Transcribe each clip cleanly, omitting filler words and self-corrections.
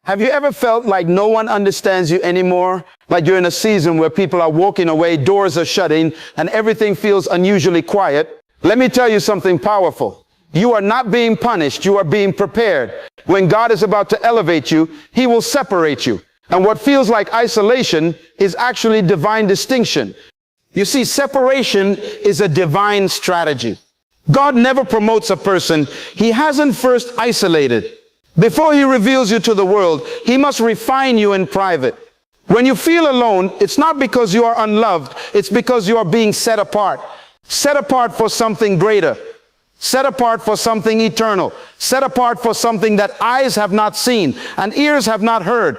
Have you ever felt like no one understands you anymore? Like you're in a season where people are walking away, doors are shutting, and everything feels unusually quiet? Let me tell you something powerful. You are not being punished, you are being prepared. When God is about to elevate you, He will separate you. And what feels like isolation is actually divine distinction. You see, separation is a divine strategy. God never promotes a person He hasn't first isolated. Before He reveals you to the world, He must refine you in private. When you feel alone, it's not because you are unloved, it's because you are being set apart. Set apart for something greater. Set apart for something eternal. Set apart for something that eyes have not seen and ears have not heard.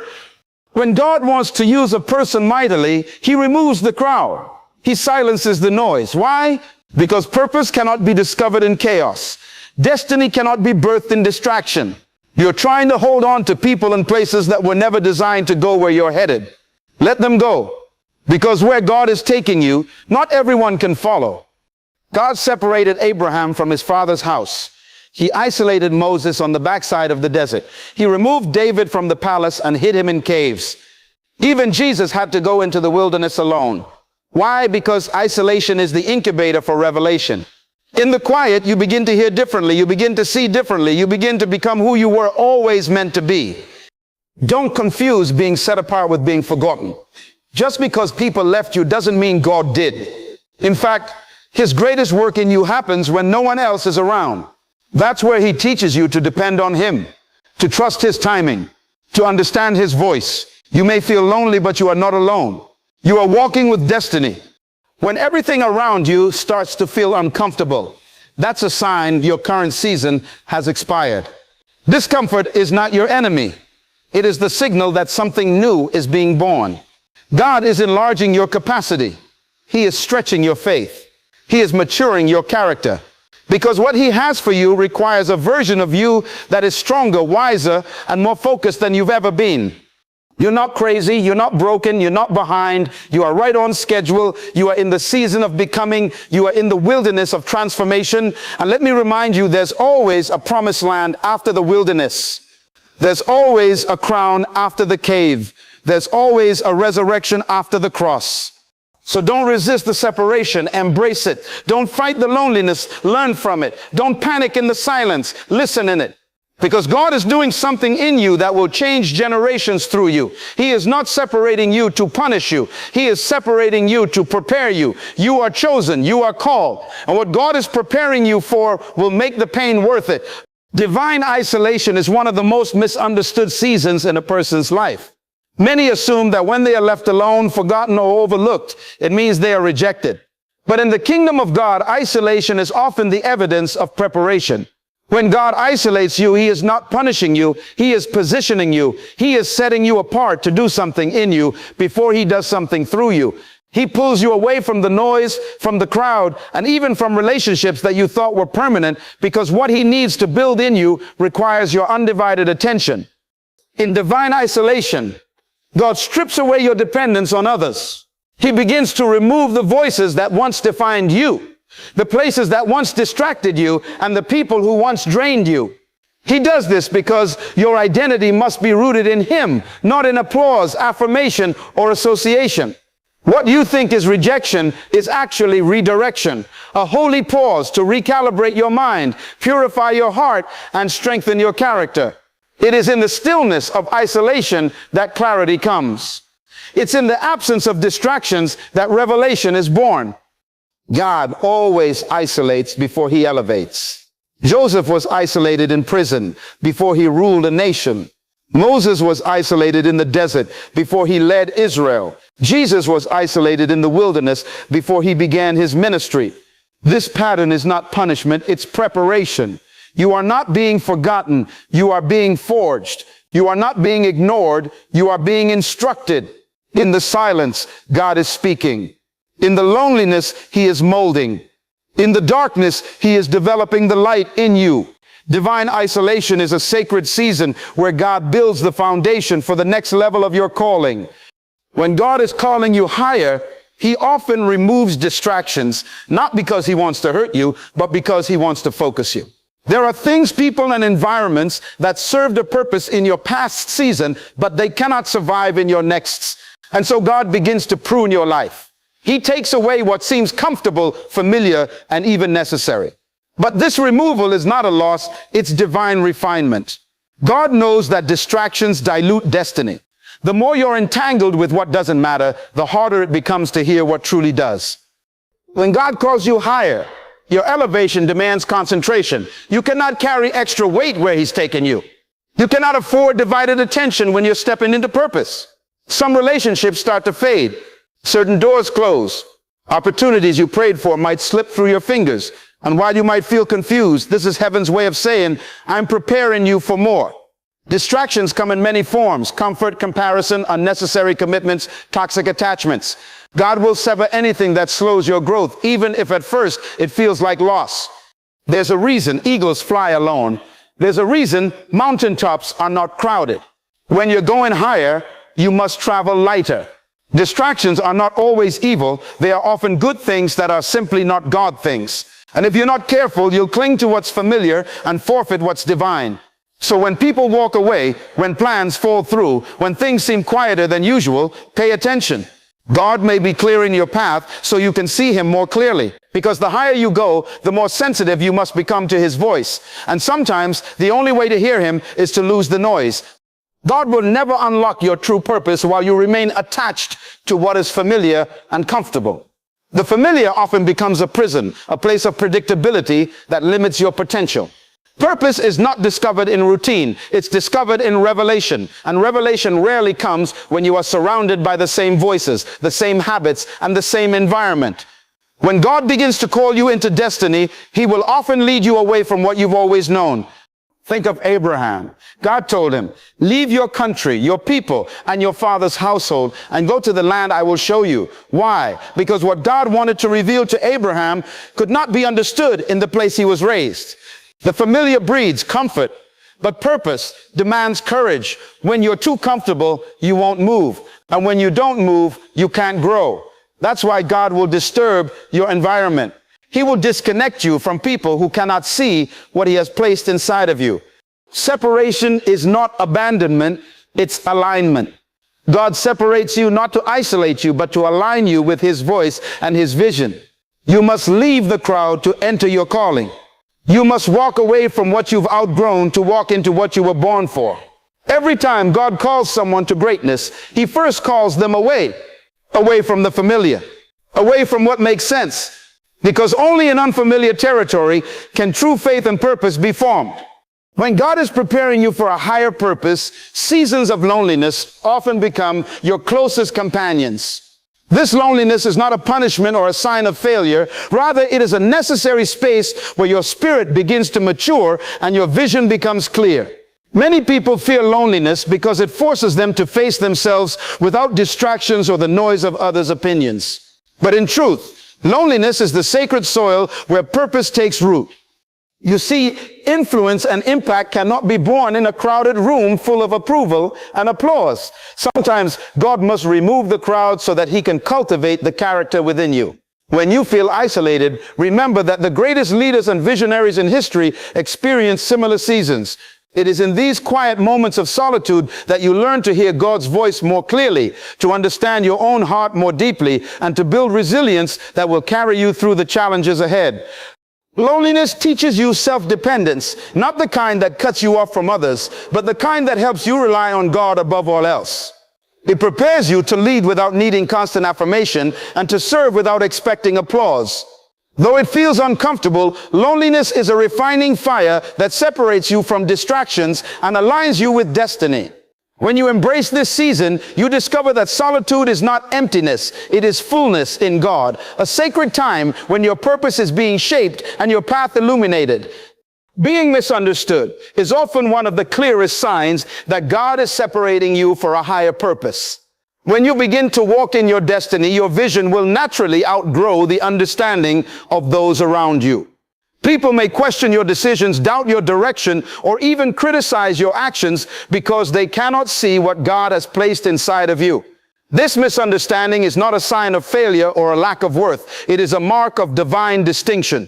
When God wants to use a person mightily, He removes the crowd. He silences the noise. Why? Because purpose cannot be discovered in chaos. Destiny cannot be birthed in distraction. You're trying to hold on to people and places that were never designed to go where you're headed. Let them go. Because where God is taking you, not everyone can follow. God separated Abraham from his father's house. He isolated Moses on the backside of the desert. He removed David from the palace and hid him in caves. Even Jesus had to go into the wilderness alone. Why? Because isolation is the incubator for revelation. In the quiet, you begin to hear differently. You begin to see differently. You begin to become who you were always meant to be. Don't confuse being set apart with being forgotten. Just because people left you doesn't mean God did. In fact, His greatest work in you happens when no one else is around. That's where He teaches you to depend on Him, to trust His timing, to understand His voice. You may feel lonely, but you are not alone. You are walking with destiny. When everything around you starts to feel uncomfortable, that's a sign your current season has expired. Discomfort is not your enemy. It is the signal that something new is being born. God is enlarging your capacity. He is stretching your faith. He is maturing your character. Because what He has for you requires a version of you that is stronger, wiser, and more focused than you've ever been. You're not crazy, you're not broken, you're not behind, you are right on schedule, you are in the season of becoming, you are in the wilderness of transformation. And let me remind you, there's always a promised land after the wilderness. There's always a crown after the cave. There's always a resurrection after the cross. So don't resist the separation, embrace it. Don't fight the loneliness, learn from it. Don't panic in the silence, listen in it. Because God is doing something in you that will change generations through you. He is not separating you to punish you. He is separating you to prepare you. You are chosen. You are called. And what God is preparing you for will make the pain worth it. Divine isolation is one of the most misunderstood seasons in a person's life. Many assume that when they are left alone, forgotten, or overlooked, it means they are rejected. But in the kingdom of God, isolation is often the evidence of preparation. When God isolates you, He is not punishing you. He is positioning you. He is setting you apart to do something in you before He does something through you. He pulls you away from the noise, from the crowd, and even from relationships that you thought were permanent, because what He needs to build in you requires your undivided attention. In divine isolation, God strips away your dependence on others. He begins to remove the voices that once defined you, the places that once distracted you, and the people who once drained you. He does this because your identity must be rooted in Him, not in applause, affirmation, or association. What you think is rejection is actually redirection, a holy pause to recalibrate your mind, purify your heart, and strengthen your character. It is in the stillness of isolation that clarity comes. It's in the absence of distractions that revelation is born. God always isolates before He elevates. Joseph was isolated in prison before he ruled a nation. Moses was isolated in the desert before he led Israel. Jesus was isolated in the wilderness before He began His ministry. This pattern is not punishment, it's preparation. You are not being forgotten, you are being forged. You are not being ignored, you are being instructed. In the silence, God is speaking. In the loneliness, He is molding. In the darkness, He is developing the light in you. Divine isolation is a sacred season where God builds the foundation for the next level of your calling. When God is calling you higher, He often removes distractions, not because He wants to hurt you, but because He wants to focus you. There are things, people, and environments that served a purpose in your past season, but they cannot survive in your next. And so God begins to prune your life. He takes away what seems comfortable, familiar, and even necessary. But this removal is not a loss, it's divine refinement. God knows that distractions dilute destiny. The more you're entangled with what doesn't matter, the harder it becomes to hear what truly does. When God calls you higher, your elevation demands concentration. You cannot carry extra weight where He's taken you. You cannot afford divided attention when you're stepping into purpose. Some relationships start to fade. Certain doors close. Opportunities you prayed for might slip through your fingers. And while you might feel confused, this is heaven's way of saying, I'm preparing you for more. Distractions come in many forms: comfort, comparison, unnecessary commitments, toxic attachments. God will sever anything that slows your growth, even if at first it feels like loss. There's a reason eagles fly alone. There's a reason mountaintops are not crowded. When you're going higher, you must travel lighter. Distractions are not always evil. They are often good things that are simply not God things. And if you're not careful, you'll cling to what's familiar and forfeit what's divine. So when people walk away, when plans fall through, when things seem quieter than usual, pay attention. God may be clearing your path so you can see Him more clearly. Because the higher you go, the more sensitive you must become to His voice. And sometimes the only way to hear Him is to lose the noise. God will never unlock your true purpose while you remain attached to what is familiar and comfortable. The familiar often becomes a prison, a place of predictability that limits your potential. Purpose is not discovered in routine. It's discovered in revelation. And revelation rarely comes when you are surrounded by the same voices, the same habits, and the same environment. When God begins to call you into destiny, He will often lead you away from what you've always known. Think of Abraham. God told him, leave your country, your people, and your father's household, and go to the land I will show you. Why? Because what God wanted to reveal to Abraham could not be understood in the place he was raised. The familiar breeds comfort, but purpose demands courage. When you're too comfortable, you won't move. And when you don't move, you can't grow. That's why God will disturb your environment. He will disconnect you from people who cannot see what He has placed inside of you. Separation is not abandonment, it's alignment. God separates you not to isolate you, but to align you with His voice and His vision. You must leave the crowd to enter your calling. You must walk away from what you've outgrown to walk into what you were born for. Every time God calls someone to greatness, He first calls them away from the familiar, away from what makes sense. Because only in unfamiliar territory can true faith and purpose be formed. When God is preparing you for a higher purpose, seasons of loneliness often become your closest companions. This loneliness is not a punishment or a sign of failure. Rather, it is a necessary space where your spirit begins to mature and your vision becomes clear. Many people fear loneliness because it forces them to face themselves without distractions or the noise of others' opinions. But in truth, loneliness is the sacred soil where purpose takes root. You see, influence and impact cannot be born in a crowded room full of approval and applause. Sometimes God must remove the crowd so that He can cultivate the character within you. When you feel isolated, remember that the greatest leaders and visionaries in history experienced similar seasons. It is in these quiet moments of solitude that you learn to hear God's voice more clearly, to understand your own heart more deeply, and to build resilience that will carry you through the challenges ahead. Loneliness teaches you self-dependence, not the kind that cuts you off from others, but the kind that helps you rely on God above all else. It prepares you to lead without needing constant affirmation and to serve without expecting applause. Though it feels uncomfortable, loneliness is a refining fire that separates you from distractions and aligns you with destiny. When you embrace this season, you discover that solitude is not emptiness, it is fullness in God, a sacred time when your purpose is being shaped and your path illuminated. Being misunderstood is often one of the clearest signs that God is separating you for a higher purpose. When you begin to walk in your destiny, your vision will naturally outgrow the understanding of those around you. People may question your decisions, doubt your direction, or even criticize your actions because they cannot see what God has placed inside of you. This misunderstanding is not a sign of failure or a lack of worth. It is a mark of divine distinction.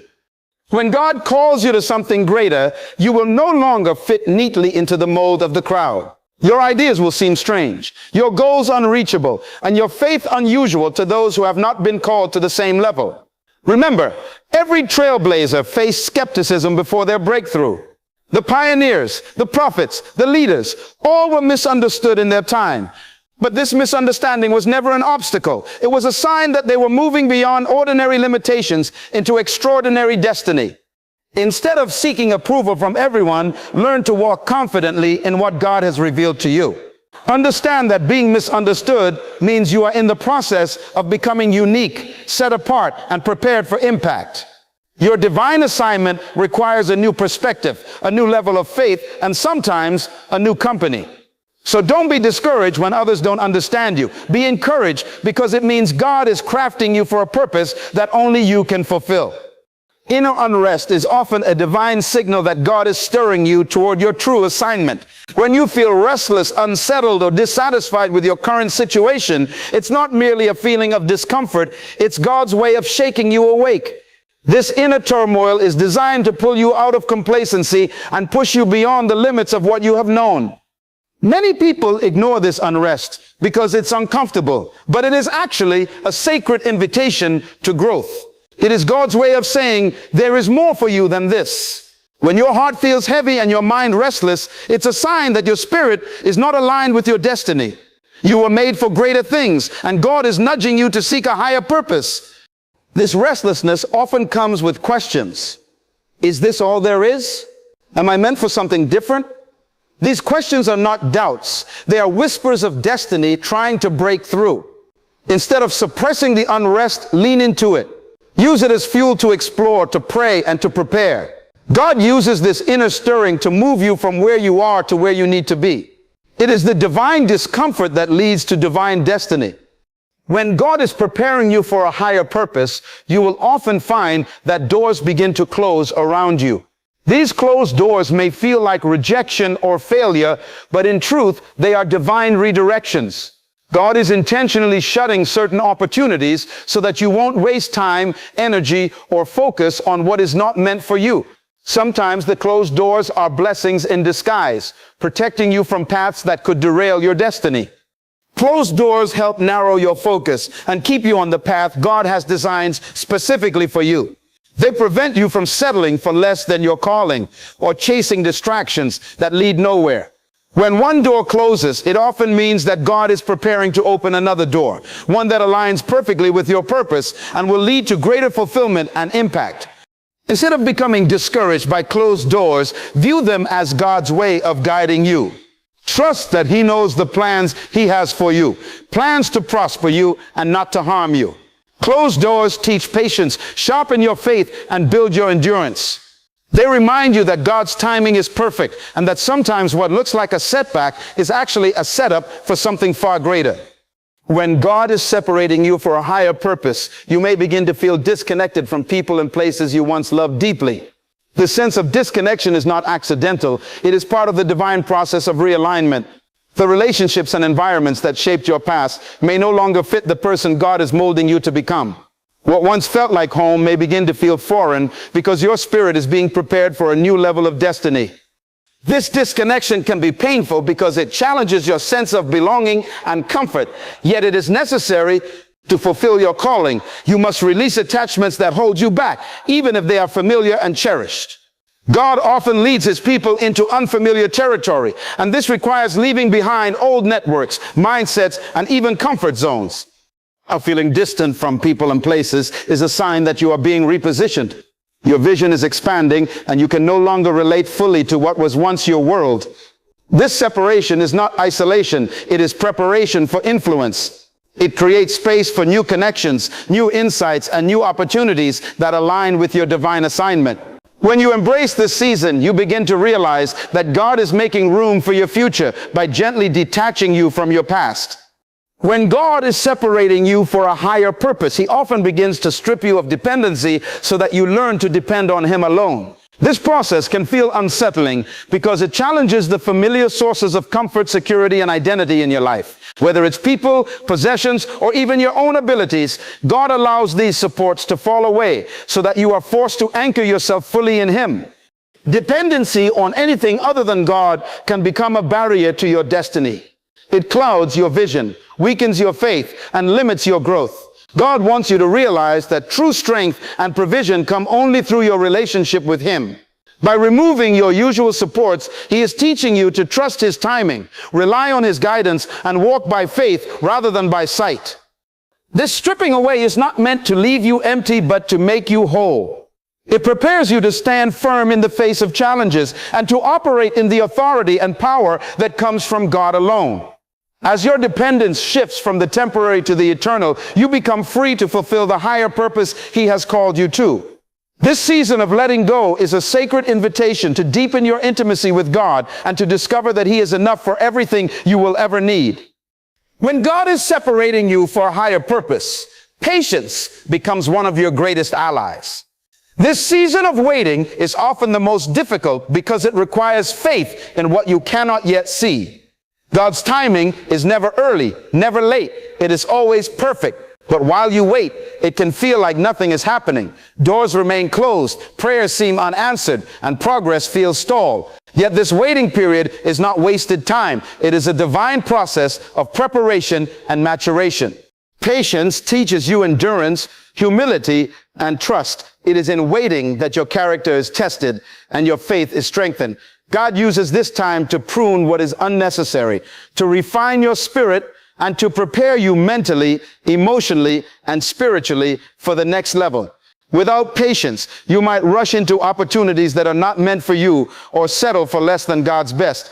When God calls you to something greater, you will no longer fit neatly into the mold of the crowd. Your ideas will seem strange, your goals unreachable, and your faith unusual to those who have not been called to the same level. Remember, every trailblazer faced skepticism before their breakthrough. The pioneers, the prophets, the leaders, all were misunderstood in their time. But this misunderstanding was never an obstacle. It was a sign that they were moving beyond ordinary limitations into extraordinary destiny. Instead of seeking approval from everyone, learn to walk confidently in what God has revealed to you. Understand that being misunderstood means you are in the process of becoming unique, set apart, and prepared for impact. Your divine assignment requires a new perspective, a new level of faith, and sometimes a new company. So don't be discouraged when others don't understand you. Be encouraged because it means God is crafting you for a purpose that only you can fulfill. Inner unrest is often a divine signal that God is stirring you toward your true assignment. When you feel restless, unsettled, or dissatisfied with your current situation, it's not merely a feeling of discomfort, it's God's way of shaking you awake. This inner turmoil is designed to pull you out of complacency and push you beyond the limits of what you have known. Many people ignore this unrest because it's uncomfortable, but it is actually a sacred invitation to growth. It is God's way of saying, there is more for you than this. When your heart feels heavy and your mind restless, it's a sign that your spirit is not aligned with your destiny. You were made for greater things, and God is nudging you to seek a higher purpose. This restlessness often comes with questions. Is this all there is? Am I meant for something different? These questions are not doubts. They are whispers of destiny trying to break through. Instead of suppressing the unrest, lean into it. Use it as fuel to explore, to pray, and to prepare. God uses this inner stirring to move you from where you are to where you need to be. It is the divine discomfort that leads to divine destiny. When God is preparing you for a higher purpose, you will often find that doors begin to close around you. These closed doors may feel like rejection or failure, but in truth, they are divine redirections. God is intentionally shutting certain opportunities so that you won't waste time, energy, or focus on what is not meant for you. Sometimes the closed doors are blessings in disguise, protecting you from paths that could derail your destiny. Closed doors help narrow your focus and keep you on the path God has designed specifically for you. They prevent you from settling for less than your calling or chasing distractions that lead nowhere. When one door closes, it often means that God is preparing to open another door, one that aligns perfectly with your purpose and will lead to greater fulfillment and impact. Instead of becoming discouraged by closed doors, view them as God's way of guiding you. Trust that He knows the plans He has for you, plans to prosper you and not to harm you. Closed doors teach patience, sharpen your faith, and build your endurance. They remind you that God's timing is perfect and that sometimes what looks like a setback is actually a setup for something far greater. When God is separating you for a higher purpose, you may begin to feel disconnected from people and places you once loved deeply. The sense of disconnection is not accidental. It is part of the divine process of realignment. The relationships and environments that shaped your past may no longer fit the person God is molding you to become. What once felt like home may begin to feel foreign because your spirit is being prepared for a new level of destiny. This disconnection can be painful because it challenges your sense of belonging and comfort, yet it is necessary to fulfill your calling. You must release attachments that hold you back, even if they are familiar and cherished. God often leads His people into unfamiliar territory, and this requires leaving behind old networks, mindsets, and even comfort zones. Feeling distant from people and places is a sign that you are being repositioned. Your vision is expanding, and you can no longer relate fully to what was once your world. This separation is not isolation, it is preparation for influence. It creates space for new connections, new insights, and new opportunities that align with your divine assignment. When you embrace this season, you begin to realize that God is making room for your future by gently detaching you from your past. When God is separating you for a higher purpose, He often begins to strip you of dependency so that you learn to depend on Him alone. This process can feel unsettling because it challenges the familiar sources of comfort, security, and identity in your life. Whether it's people, possessions, or even your own abilities, God allows these supports to fall away so that you are forced to anchor yourself fully in Him. Dependency on anything other than God can become a barrier to your destiny. It clouds your vision, weakens your faith, and limits your growth. God wants you to realize that true strength and provision come only through your relationship with Him. By removing your usual supports, He is teaching you to trust His timing, rely on His guidance, and walk by faith rather than by sight. This stripping away is not meant to leave you empty, but to make you whole. It prepares you to stand firm in the face of challenges and to operate in the authority and power that comes from God alone. As your dependence shifts from the temporary to the eternal, you become free to fulfill the higher purpose He has called you to. This season of letting go is a sacred invitation to deepen your intimacy with God and to discover that He is enough for everything you will ever need. When God is separating you for a higher purpose, patience becomes one of your greatest allies. This season of waiting is often the most difficult because it requires faith in what you cannot yet see. God's timing is never early, never late. It is always perfect. But while you wait, it can feel like nothing is happening. Doors remain closed, prayers seem unanswered, and progress feels stalled. Yet this waiting period is not wasted time. It is a divine process of preparation and maturation. Patience teaches you endurance, humility, and trust. It is in waiting that your character is tested and your faith is strengthened. God uses this time to prune what is unnecessary, to refine your spirit, and to prepare you mentally, emotionally, and spiritually for the next level. Without patience, you might rush into opportunities that are not meant for you or settle for less than God's best.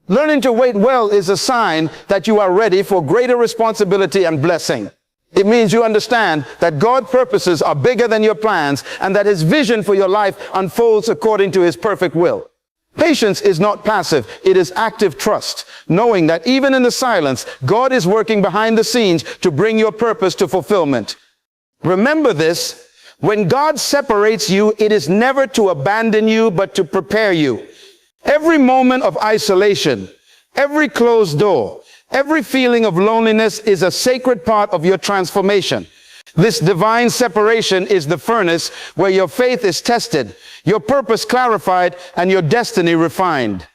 Learning to wait well is a sign that you are ready for greater responsibility and blessing. It means you understand that God's purposes are bigger than your plans and that His vision for your life unfolds according to His perfect will. Patience is not passive, it is active trust, knowing that even in the silence, God is working behind the scenes to bring your purpose to fulfillment. Remember this, when God separates you, it is never to abandon you, but to prepare you. Every moment of isolation, every closed door, every feeling of loneliness is a sacred part of your transformation. This divine separation is the furnace where your faith is tested, your purpose clarified, and your destiny refined.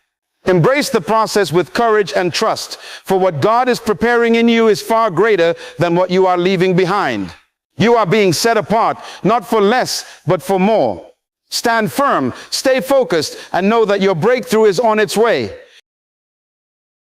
Embrace the process with courage and trust, for what God is preparing in you is far greater than what you are leaving behind. You are being set apart, not for less, but for more. Stand firm, stay focused, and know that your breakthrough is on its way.